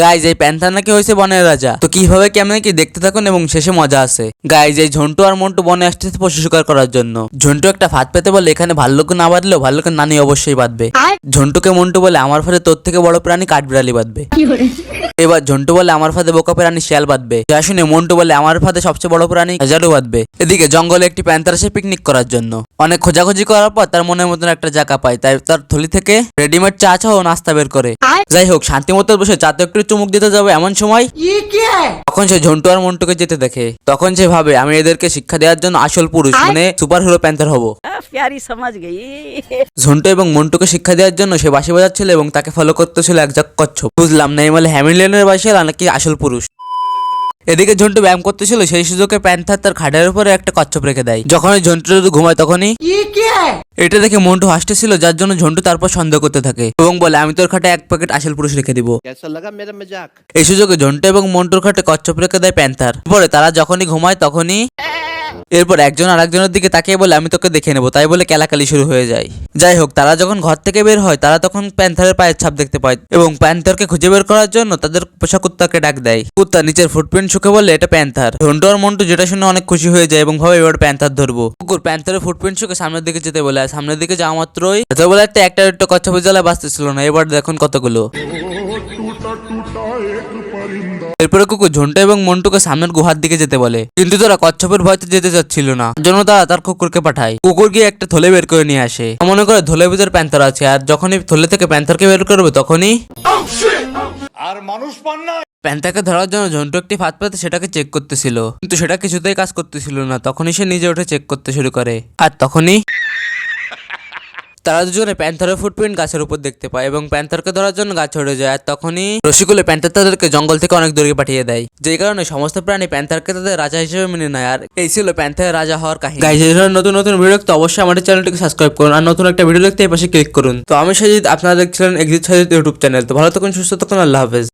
Guys এই panther নাকি হয়েছে বনের রাজা। তো কিভাবে কেমন কি দেখতে থাকুন এবং শেষে মজা আছে। গাইজ এই ঝন্টু আর মন্টু বনে আসতেছে পশু শিকার করার জন্য। ঝন্টু একটা ফাঁদ পেতে বলে এখানে ভাল্লুক না বাঁধলেও ভাল্লুকের নানি অবশ্যই বাঁধবে। ঝন্টুকে মন্টু বলে আমার ফাঁদে তোর থেকে বড় প্রাণী কাঠবিড়ালি বাঁধবে। এবার ঝন্টু বলে আমার ফাঁদে বোকা প্রাণী শিয়াল বাঁধবে। যা শুনে মন্টু বলে আমার ফাঁদে সবচেয়ে বড় প্রাণী হাজারু বাঁধবে। এদিকে জঙ্গলে একটি প্যান্থার আসে পিকনিক করার জন্য। অনেক খোঁজাখুঁজি করার পর তার মনের মতন একটা জায়গা পায়, তাই তার থলি থেকে রেডিমেড চা ও নাস্তা বের করে। যাই হোক, শান্তি মতো বসে চাতে একটু চুমুক দিতে যাবে এমন সময় তখন সে ঝন্টু আর মন্টুকে যেতে দেখে। তখন সে ভাবে আমি এদেরকে শিক্ষা দেওয়ার জন্য আসল পুরুষ মানে সুপার হিরো প্যান্থার হবো। प्यारी समझ गई। ঝন্টু এবং মন্টুকে শিক্ষা দেওয়ার জন্য সে বাঁশি বাজাচ্ছিল এবং তাকে ফলো করতেছিল এক জাক কচ্ছপ। বুঝলাম না এই মানে হ্যামিলিয়নের বাসিরা নাকি আসল পুরুষ। এদিকে ঝন্টু ব্যায়াম করতেছিল, সেই সুযোগে প্যান্থার তার খাটের উপরে একটা কচ্ছপ রেখে দেয়। যখনই ঝন্টু ঘুমায় তখনই এটা দেখে মন্টু হাসতেছিল, যার জন্য ঝন্টু তারপর সন্দেহ করতে থাকে এবং বলে আমি তোর খাটে এক প্যাকেট আসল পুরুষ রেখে দিব। कैसा लगा मेरा मजाक? এই সুযোগে ঝন্টু এবং মন্টুর খাটে কচ্ছপ রেখে দেয় প্যান্থার। পরে তারা যখনই ঘুমায় তখনই এরপর একজন আরেকজনের দিকে তাকিয়ে বলে আমি তোকে দেখে নেবো, তাই বলে কেলাকালি শুরু হয়ে যায়। যাই হোক, তারা যখন ঘর থেকে বের হয় তারা তখন প্যান্থারের পায়ের ছাপ দেখতে পায় এবং প্যান্থারকে খুঁজে বের করার জন্য তাদের পোষা কুত্তাকে ডাক দেয়। কুত্তা নিচের ফুটপ্রিন্ট শুকে বলে এটা প্যান্থার। ঝন্টু আর মন্টু যেটা শুনে অনেক খুশি হয়ে যায় এবং ভাবে এবার প্যান্থার ধরবো। কুকুর প্যান্থারের ফুটপ্রিন্ট শুকে সামনের দিকে যেতে বলে, আর সামনের দিকে যাওয়া মাত্রই এত বলে একটা কচ্ছপের জ্বালা বাঁচতেছিল না। এবার দেখুন কতগুলো। এরপরে কুকুর ঝন্টু এবং মন্টুকে সামনের গুহার দিকে যেতে বলে, কিন্তু তারা কচ্ছপের ভয়তে যেতে চাচ্ছিল না, জন্য তারা তার কুকুরকে পাঠায়। কুকুর গিয়ে একটা থলে বের করে নিয়ে আসে। মনে করে থলের ভিতর প্যান্থার আছে, আর যখনই থলে থেকে প্যান্থারকে বের করবে তখনই আর মানুষ পান না। প্যান্থারকে ধরার জন্য ঝন্টু একটি ফাঁদ পেতে সেটাকে চেক করতেছিল, কিন্তু সেটা কিছুতেই কাজ করতেছিল না। তখনই সে নিজে উঠে চেক করতে শুরু করে, আর তখনই তারা দুজনে প্যান্থারের ফুটপ্রিন্ট গাছের উপর দেখতে পায় এবং প্যান্থারকে ধরার জন্য গাছ উড়ে যায়। আর তখনই রসিকুলে প্যান্থার তাদেরকে জঙ্গল থেকে অনেক দূরে পাঠিয়ে দেয়, যেই কারণে সমস্ত প্রাণী প্যান্থারকে তাদের রাজা হিসেবে মেনে নেয়। আর এই ছিল প্যান্থারের রাজা হওয়ার কাহিনী। গাইজ, এই ধরনের নতুন নতুন ভিডিও দেখতে অবশ্যই আমাদের চ্যানেলটিকে সাবস্ক্রাইব করুন, আর নতুন একটা ভিডিও দেখতে এই পাশে ক্লিক করুন। তো আমি সাজিদ, আপনারা দেখছিলেন এক্সিট সাজিদ ইউটিউব চ্যানেল। তো ভালো থাকুন, সুস্থ থাকুন, আল্লাহ হাফেজ।